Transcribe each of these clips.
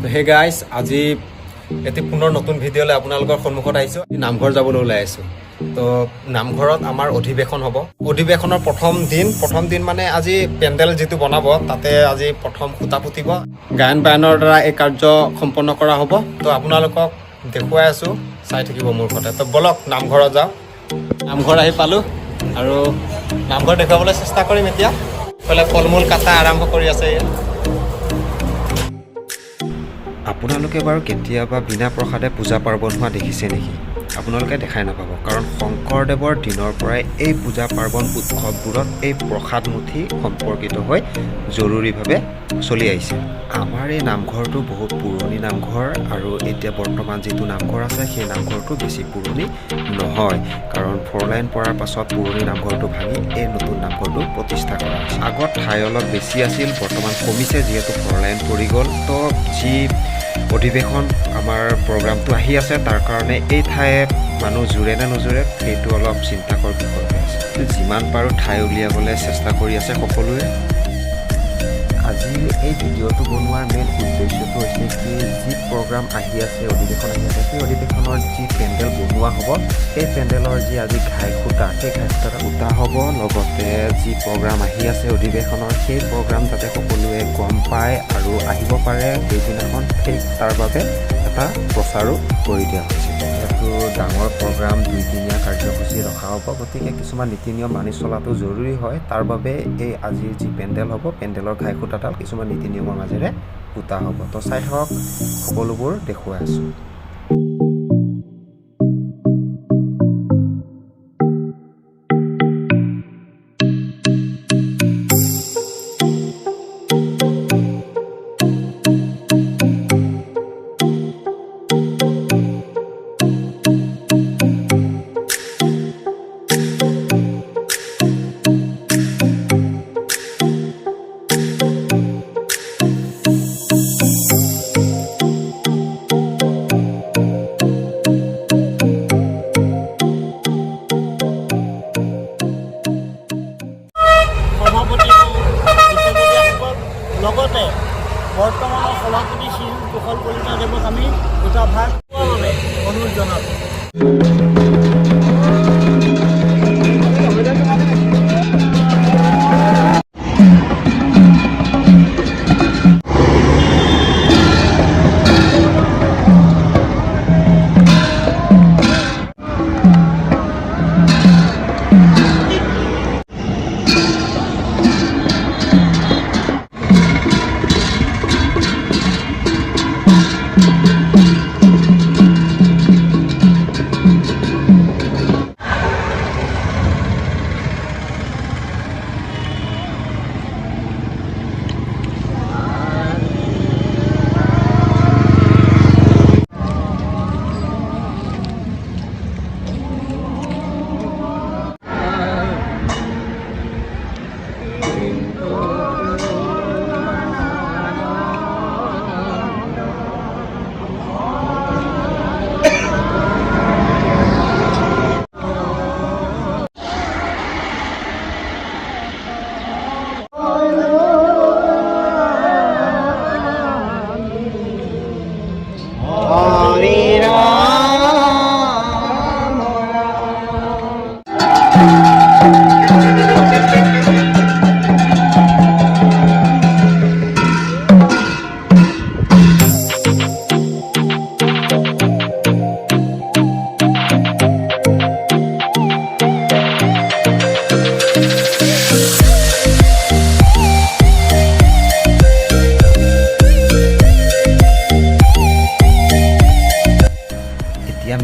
Hey guys, আজি এটি পুনৰ নতুন ভিডিঅ'লৈ আপোনালোকৰ সন্মুখত আহিছোঁ। নামঘৰ যাবলৈ ওলাই আছোঁ। তো নামঘৰত আমাৰ অধিৱেশন হ'ব। অধিৱেশনৰ প্ৰথম দিন মানে আজি পেণ্ডেল যিটো বনাব, তাতে আজি প্ৰথম খুঁটা পুতিব। গায়ন বায়নৰ দ্বাৰা এই কাৰ্য সম্পন্ন কৰা হ'ব। তো আপোনালোকক দেখুৱাই আছোঁ, চাই থাকিব মোৰ ঘৰতে। তো বলক নামঘৰত যাওঁ। নামঘৰ আহি পালোঁ আৰু নামঘৰ দেখুৱাবলৈ চেষ্টা কৰিম এতিয়া। এইফালে ফল মূল কাটা আৰম্ভ কৰি আছে। আপোনালোকে বাৰু কেতিয়াবা বিনা প্ৰসাদে পূজা পাৰ্বণ হোৱা দেখিছে নেকি? আপোনালোকে দেখাই নাপাব, কাৰণ শংকৰদেৱৰ দিনৰ পৰাই এই পূজা পাৰ্বণ উৎসৱবোৰত এই প্ৰসাদ মুঠি সম্পৰ্কিত হৈ জৰুৰীভাৱে চলি আহিছে। আমাৰ এই নামঘৰটো বহুত পুৰণি নামঘৰ, আৰু এতিয়া বৰ্তমান যিটো নামঘৰ আছে সেই নামঘৰটো বেছি পুৰণি নহয়, কাৰণ 4 লাইন পৰাৰ পাছত পুৰণি নামঘৰটো ভাঙি এই নতুন নামঘৰটো প্ৰতিষ্ঠা কৰা হৈছে। আগত ঠাই অলপ বেছি আছিল, বৰ্তমান কমিছে যিহেতু 4 লাইন পৰি গ'ল। তো যি অধিৱেশন আমাৰ প্ৰগ্ৰামটো আহি আছে, তাৰ কাৰণে এই ঠায়ে মানুহ জোৰে নে নোজোৰে সেইটো অলপ চিন্তাকৰ বিষয় হৈ আছে। যিমান পাৰোঁ ঠাই উলিয়াবলৈ চেষ্টা কৰি আছে সকলোৱে। আজি এই ভিডিঅ'টো বনোৱাৰ মেইন উদ্দেশ্যটো হৈছে কি, যি প্ৰগ্ৰাম আহি আছে, অধিৱেশন আহি আছে, সেই অধিৱেশনৰ যি পেণ্ডেল বনোৱা হ'ব, সেই পেণ্ডেলৰ যি আজি ঘাই খুঁটা, সেই ঘাই খুঁটাটা পুতা হ'ব। লগতে যি প্ৰগ্ৰাম আহি আছে অধিৱেশনৰ, সেই প্ৰগ্ৰাম যাতে সকলোৱে গম পায় আৰু আহিব পাৰে সেইদিনাখন, তাৰ বাবে এটা প্ৰচাৰো কৰি দিয়া হৈছে। যিহেতু ডাঙৰ প্ৰগ্ৰাম, 2-দিনীয়া কাৰ্যসূচী ৰখা হ'ব, গতিকে কিছুমান নীতি নিয়ম মানি চলাটো জৰুৰী হয়। তাৰ বাবে এই আজিৰ যি পেণ্ডেল হ'ব, পেণ্ডেলৰ ঘাই খুঁটাডাল কিছুমান নীতি নিয়মৰ মাজেৰে পুতা হ'ব। তো চাই থাকক, সকলোবোৰ দেখুৱাই আছোঁ। লগতে বৰ্তমানৰ সভাপতি শ্ৰী কুশল কলিতা দেৱক আমি দুটা ভাগ বাবে অনুৰোধ জনালোঁ।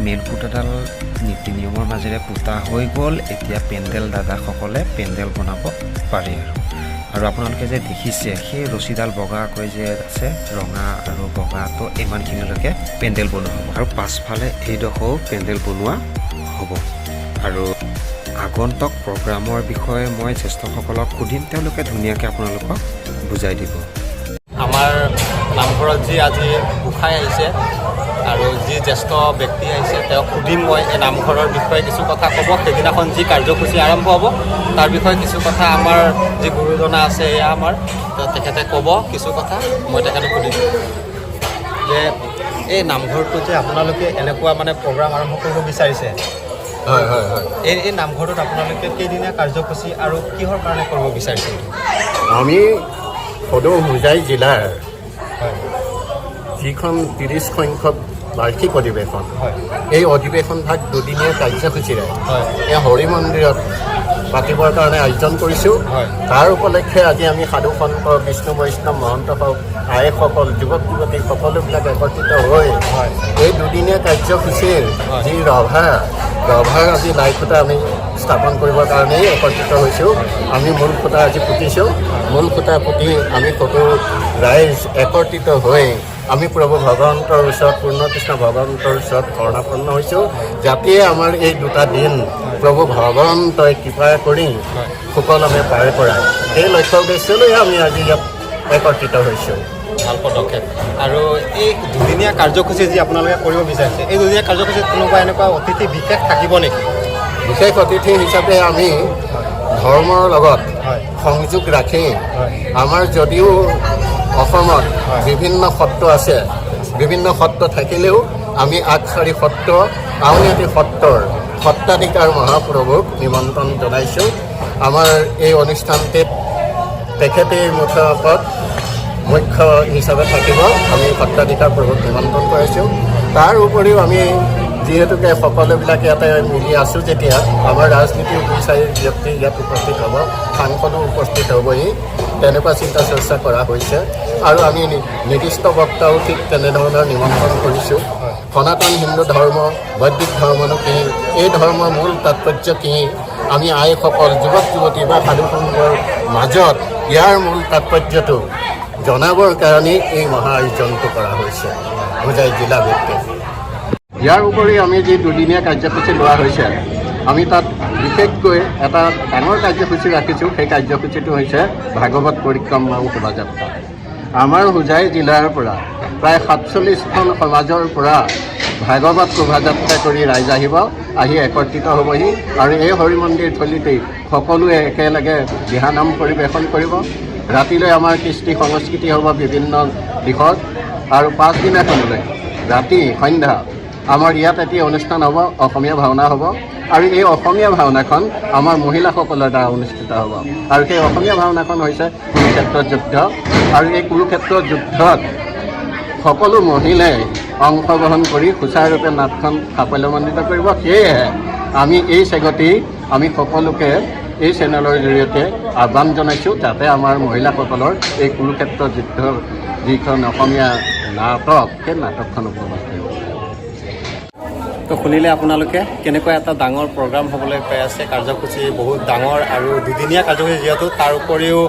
মেইন খুঁটাডাল নীতি নিয়মৰ মাজেৰে পুতা হৈ গ'ল। এতিয়া পেণ্ডেল দাদাসকলে পেণ্ডেল বনাব পাৰে। আৰু আপোনালোকে যে দেখিছে সেই ৰছীডাল বগাকৈ যে আছে, ৰঙা আৰু বগাটো, ইমানখিনিলৈকে পেণ্ডেল বনোৱা হ'ব। আৰু পাছফালে এইডোখৰো পেণ্ডেল বনোৱা হ'ব। আৰু আগন্তুক প্ৰগ্ৰামৰ বিষয়ে মই জ্যেষ্ঠসকলক সুধিম, তেওঁলোকে ধুনীয়াকৈ আপোনালোকক বুজাই দিব। আমাৰ নামঘৰত যি আজি গোসাঁই আহিছে আৰু যি জ্যেষ্ঠ ব্যক্তি আহিছে, তেওঁক সুধিম মই এই নামঘৰৰ বিষয়ে কিছু কথা ক'ব। সেইদিনাখন যি কাৰ্যসূচী আৰম্ভ হ'ব তাৰ বিষয়ে কিছু কথা আমাৰ যি গুৰুজনা আছে এয়া আমাৰ তেখেতে ক'ব কিছু কথা, মই তেখেতক সুধিম। যে এই নামঘৰটো যে আপোনালোকে এনেকুৱা মানে প্ৰগ্ৰাম আৰম্ভ কৰিব বিচাৰিছে, হয় হয় হয়। এই নামঘৰটোত আপোনালোকে কেইদিনীয়া কাৰ্যসূচী আৰু কিহৰ কাৰণে কৰিব বিচাৰিছে? আমি সদৌ হোজাই জিলাৰ হয় যিখন 30 সংখ্যক বাৰ্ষিক অধিৱেশন, হয় এই অধিৱেশনভাগ দুদিনীয়া কাৰ্যসূচীৰে হয় এই হৰি মন্দিৰত পাতিবৰ কাৰণে আয়োজন কৰিছোঁ। হয়। তাৰ উপলক্ষে আজি আমি সাধু সন্ত, বিষ্ণু বৈষ্ণৱ, মহন্ত হওক, আইসকল, যুৱক যুৱতী সকলোবিলাক একত্ৰিত হৈ হয় এই দুদিনীয়া কাৰ্যসূচীৰ হয়। যি ৰভাৰ আজি লাই খুঁটা আমি স্থাপন কৰিবৰ কাৰণেই একত্ৰিত হৈছোঁ। আমি মূল খুঁটা আজি পুতিছোঁ। মূল খুঁটা পুতি আমি সকলো ৰাইজ একত্ৰিত হৈ আমি প্ৰভু ভগৱন্তৰ ওচৰত, পূৰ্ণকৃষ্ণ ভগৱন্তৰ ওচৰত শৰণাপন্ন হৈছোঁ, যাতে আমাৰ এই দুটা দিন প্ৰভু ভগৱন্তই কৃপা কৰি সুকলমে পাৰ কৰায়। সেই লক্ষ্য উদ্দেশ্যলৈ আমি আজি ইয়াত একত্ৰিত হৈছোঁ। ভাল পদক্ষেপ। আৰু এই দুদিনীয়া কাৰ্যসূচী যি আপোনালোকে কৰিব বিচাৰিছে, এই দুদিনীয়া কাৰ্যসূচীত কোনোবা এনেকুৱা অতিথি বিশেষ থাকিব নেকি? বিশেষ অতিথি হিচাপে আমি ধৰ্মৰ লগত হয় সংযোগ ৰাখি হয় আমাৰ যদিও অসমত হয়। বিভিন্ন সত্ৰ আছে, বিভিন্ন সত্ৰ থাকিলেও আমি আগশাৰী সত্ৰ, আউনীআটী সত্ৰৰ সত্ৰাধিকাৰ মহাপ্ৰভুক নিমন্ত্ৰণ জনাইছোঁ। আমাৰ এই অনুষ্ঠানটিত তেখেতেই মুখ্য হিচাপে থাকিব। আমি সত্ৰাধিকাৰ প্ৰভুক নিমন্ত্ৰণ কৰাইছোঁ। তাৰ উপৰিও আমি যিহেতুকে সকলোবিলাকে ইয়াতে মিলি আছোঁ, যেতিয়া আমাৰ ৰাজনীতিৰ বিচাৰি ব্যক্তি ইয়াত উপস্থিত হ'ব, সাংসদো উপস্থিত হ'বহি, তেনেকুৱা চিন্তা চৰ্চা কৰা হৈছে। আৰু আমি নিৰ্দিষ্ট বক্তাও ঠিক তেনেধৰণৰ নিমন্ত্ৰণ কৰিছোঁ। সনাতন হিন্দু ধৰ্ম, বৈদিক ধৰ্মনো কি, এই ধৰ্মৰ মূল তাৎপৰ্য কি, আমি আইসকল, যুৱক যুৱতী বা সাধু সংঘৰ মাজত ইয়াৰ মূল তাৎপৰ্যটো জনাবৰ কাৰণেই এই মহা আয়োজনটো কৰা হৈছে হোজাই জিলা ভিত্তিক। ইয়াৰ উপৰি আমি যি দুদিনীয়া কাৰ্যসূচী লোৱা হৈছে, আমি তাত বিশেষকৈ এটা ডাঙৰ কাৰ্যসূচী ৰাখিছোঁ। সেই কাৰ্যসূচীটো হৈছে ভাগৱত পৰিক্ৰমা শোভাযাত্ৰা। আমাৰ হোজাই জিলাৰ পৰা প্ৰায় 47খন সমাজৰ পৰা ভাগৱত শোভাযাত্ৰা কৰি ৰাইজ আহিব, আহি একত্ৰিত হ'বহি আৰু এই হৰি মন্দিৰ থলীতেই সকলোৱে একেলগে দিহানাম পৰিৱেশন কৰিব। ৰাতিলৈ আমাৰ কৃষ্টি সংস্কৃতি হ'ব বিভিন্ন দিশত, আৰু পাছদিনাখনলৈ ৰাতি সন্ধ্যা আমাৰ ইয়াত এটি অনুষ্ঠান হ'ব, অসমীয়া ভাওনা হ'ব। আৰু এই অসমীয়া ভাওনাখন আমাৰ মহিলাসকলৰ দ্বাৰা অনুষ্ঠিত হ'ব। আৰু সেই অসমীয়া ভাওনাখন হৈছে কুৰুক্ষেত্ৰ যুদ্ধ। আৰু এই কুৰুক্ষেত্ৰ যুদ্ধত সকলো মহিলাই অংশগ্ৰহণ কৰি সুচাৰুৰূপে নাটখন সাফল্যমণ্ডিত কৰিব। সেয়েহে আমি এই চেগতি আমি সকলোকে এই চেনেলৰ জৰিয়তে আহ্বান জনাইছোঁ, যাতে আমাৰ মহিলাসকলৰ এই কুৰুক্ষেত্ৰ যুদ্ধৰ যিখন অসমীয়া নাটক, সেই নাটকখন উপভোগ কৰিব। তো শুনিলে আপোনালোকে কেনেকুৱা এটা ডাঙৰ প্ৰগ্ৰাম হ'বলৈ পাই আছে। কাৰ্যসূচী বহুত ডাঙৰ আৰু দুদিনীয়া কাৰ্যসূচী যিহেতু, তাৰ উপৰিও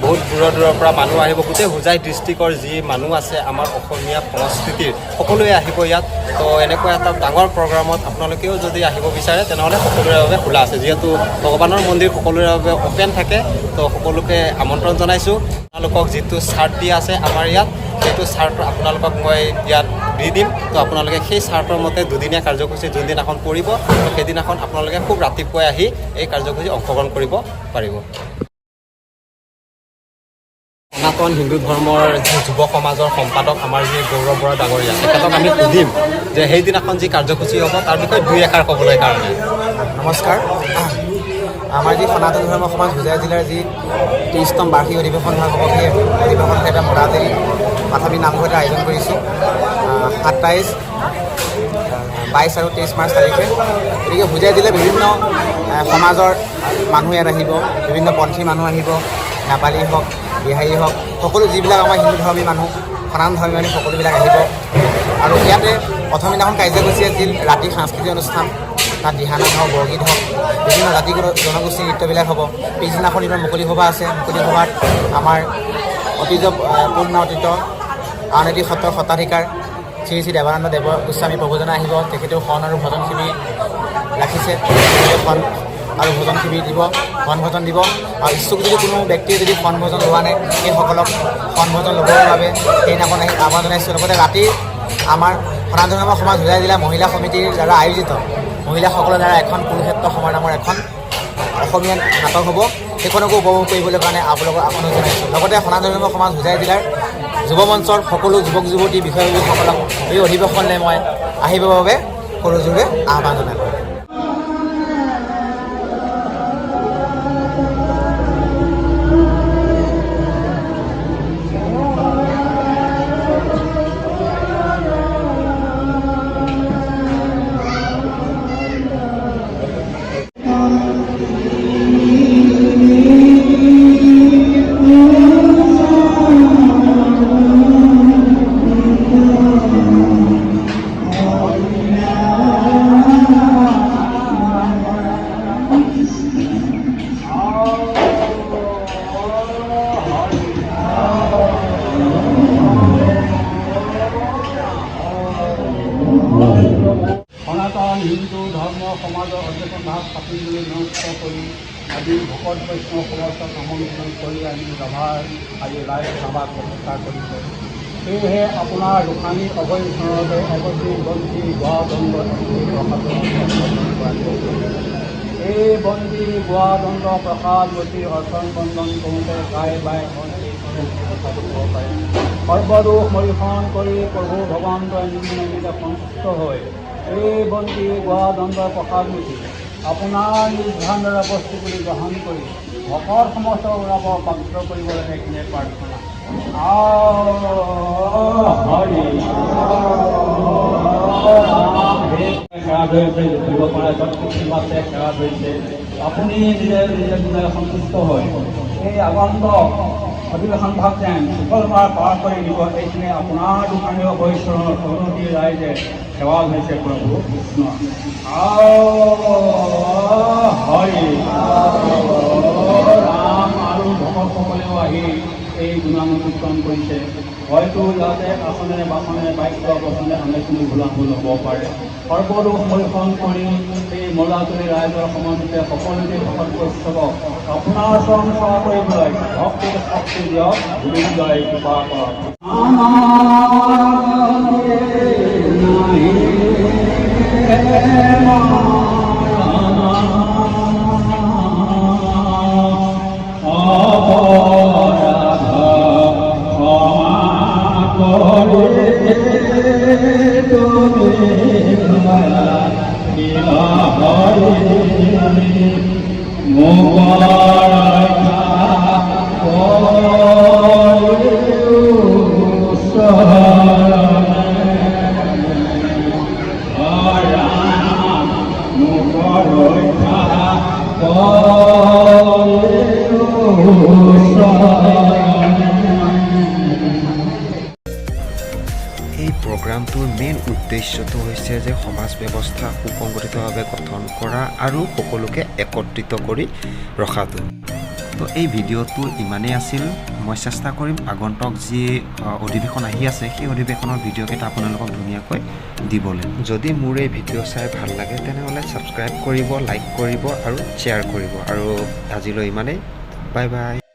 বহুত দূৰৰ পৰা মানুহ আহিব। গোটেই হোজাই ডিষ্ট্ৰিক্টৰ যি মানুহ আছে আমাৰ অসমীয়া সংস্কৃতিৰ, সকলোৱে আহিব ইয়াত। তো এনেকুৱা এটা ডাঙৰ প্ৰগ্ৰামত আপোনালোকেও যদি আহিব বিচাৰে তেনেহ'লে সকলোৰে বাবে খোলা আছে। যিহেতু ভগৱানৰ মন্দিৰ সকলোৰে বাবে অ'পেন থাকে, তো সকলোকে আমন্ত্ৰণ জনাইছোঁ। আপোনালোকক যিটো চাৰ্ট দিয়া আছে আমাৰ ইয়াত, সেইটো চাৰ্ট আপোনালোকক মই ইয়াত দি দিম। তো আপোনালোকে সেই চাৰ্টৰ মতে দুদিনীয়া কাৰ্যসূচী যোনদিনাখন পৰিব, তো সেইদিনাখন আপোনালোকে খুব ৰাতিপুৱাই আহি এই কাৰ্যসূচী অংশগ্ৰহণ কৰিব পাৰিব। সনাতন হিন্দু ধৰ্মৰ যি যুৱ সমাজৰ সম্পাদক আমাৰ যি গৌৰৱ বৰা ডাঙৰীয়া, তেখেতক আমি সুধিম যে সেইদিনাখন যি কাৰ্যসূচী হ'ব তাৰ বিষয়ে দুই এষাৰ ক'বলৈ কাৰণে। নমস্কাৰ। আমাৰ যি সনাতন ধৰ্ম সমাজ হোজাই জিলাৰ যি 30তম বাৰ্ষিক অধিৱেশন ভাগ হ'ব, সেই অধিৱেশন এটা মৰাদেৰি প্ৰাথমিক নামঘৰতে আয়োজন কৰিছোঁ 27, 22 আৰু 23 মাৰ্চ তাৰিখে। গতিকে হোজাই জিলাৰ বিভিন্ন সমাজৰ মানুহ ইয়াত আহিব, বিভিন্ন পন্থী মানুহ আহিব, নেপালী হওক, বিহাৰী হওক, সকলো যিবিলাক আমাৰ হিন্দু ধৰ্মী মানুহ, সনাতন ধৰ্মী মানুহ সকলোবিলাক আহিব। আৰু ইয়াতে প্ৰথম দিনাখন কাৰ্যসূচী আছিল ৰাতি সাংস্কৃতিক অনুষ্ঠান, তাত দিহানাম হওক, বৰগীত হওক, বিভিন্ন জাতি জনগোষ্ঠীৰ নৃত্যবিলাক হ'ব। পিছদিনাখন দিনৰ মুকলি সভা আছে। মুকলি সভাত আমাৰ পূৰ্ণ অতীত আউনীআটী সত্ৰৰ সত্ৰাধিকাৰ শ্ৰী শ্ৰী দেৱানন্দ দেৱ গোস্বামী প্ৰভুজনা আহিব। তেখেতেও শৰণ আৰু ভজন শিবিৰ ৰাখিছে, শৰণ আৰু ভজন শিবিৰ দিব, শৰণ ভজন দিব। আৰু ইচ্ছুক যদি কোনো ব্যক্তিয়ে যদি শৰণ ভজন লোৱা নাই, সেইসকলক শৰণ ভজন ল'বৰ বাবে সেইদিনাখন আহি আহ্বান জনাইছোঁ। লগতে ৰাতি আমাৰ সনাতন ধৰ্ম সমাজ হোজাই জিলা মহিলা সমিতিৰ দ্বাৰা আয়োজিত মহিলাসকলৰ দ্বাৰা এখন কুৰুক্ষেত্ৰ সময় নামৰ এখন অসমীয়া নাটক হ'ব। সেইখনকো উপভোগ কৰিবলৈ কাৰণে আপোনালোকক আহ্বান জনাইছোঁ। লগতে সনাতন ধৰ্ম সমাজ হোজাই জিলাৰ যুৱ মঞ্চৰ সকলো যুৱক যুৱতী বিষয়ববীয়াসকলক এই অধিৱেশনলৈ মই আহিবৰ বাবে সৰুজোৰে আহ্বান জনালোঁ। সনাতন হিন্দু ধৰ্ম সমাজৰ অধিৱেশন ভাগ পাতিবলৈ নিয়ন্ত্ৰণ কৰি আদি ভকত বৈষ্ণৱ সমাজক আমন্ত্ৰণ কৰি আমি সভাৰ আজি লাইভ সভা প্ৰতিষ্ঠা কৰিছে। সেয়েহে আপোনাৰ গোসানী অভয়চৰণতে অৱধি বন্দী গোৱা দণ্ড এই বন্দী গোৱা দণ্ড প্ৰসাদ গতি অৰ্চন বন্ধন কৰোঁতে গাই বাই পাৰে সৰ্বদোষ মৰিহৰণ কৰি প্ৰভু ভগৱন্তই নিমিতে সন্তুষ্ট হৈ এই বন্তি গোৱা দণ্ডৰ প্ৰসাদমুঠি আপোনাৰ নিৰ্ধাৰণেৰে বস্তু বুলি গ্ৰহণ কৰি ভকত সমস্ত ওলাব পাত্ৰ কৰিব লাগে এইখিনিয়ে প্ৰাৰ্থনা। আপুনি নিজে নিজে সন্তুষ্ট হয় এই আগন্তক অধিৱেশন ভাগ যেন সুফলভাৱে পাৰ কৰি দিব এইখিনি আপোনাৰ দোকানীয় বৈষ্ণৱ সহমতি ৰাইজে সেৱা হৈছে প্ৰভু কৃষ্ণ। হৰি ৰাম আৰু ভকতসকলেও আহি এই গুণানুকীৰ্তন কৰিছে। হয়তো যাতে আসনে বাসনে বাক্য বচনে আনেখিনি ভুলাভুল হ'ব পাৰে। সৰ্বদোষ মৰিহৰণ কৰি এই মলাতলি ৰাইজৰ সমাজতে সকলোকে ভকত বৈষ্ণৱক আপোনাৰ চৰণ সেৱা কৰিবলৈ ভক্তিৰ শক্তি দিয়ক বুলি জয় কৃপা কৰক। এই প্ৰগ্ৰামটোৰ মেইন উদ্দেশ্যটো হৈছে যে সমাজ ব্যৱস্থা সুসংগঠিতভাৱে গঠন কৰা আৰু সকলোকে একত্ৰিত কৰি ৰখাটো। তো এই ভিডিঅ'টো ইমানেই আছিল। মই চেষ্টা কৰিম আগন্তুক যি অধিৱেশন আহি আছে সেই অধিৱেশনৰ ভিডিঅ'কেইটা আপোনালোকক ধুনীয়াকৈ দিবলৈ। যদি মোৰ এই ভিডিঅ' চাই ভাল লাগে তেনেহ'লে ছাবস্ক্ৰাইব কৰিব, লাইক কৰিব আৰু শ্বেয়াৰ কৰিব। আৰু আজিলৈ ইমানেই। Bye bye.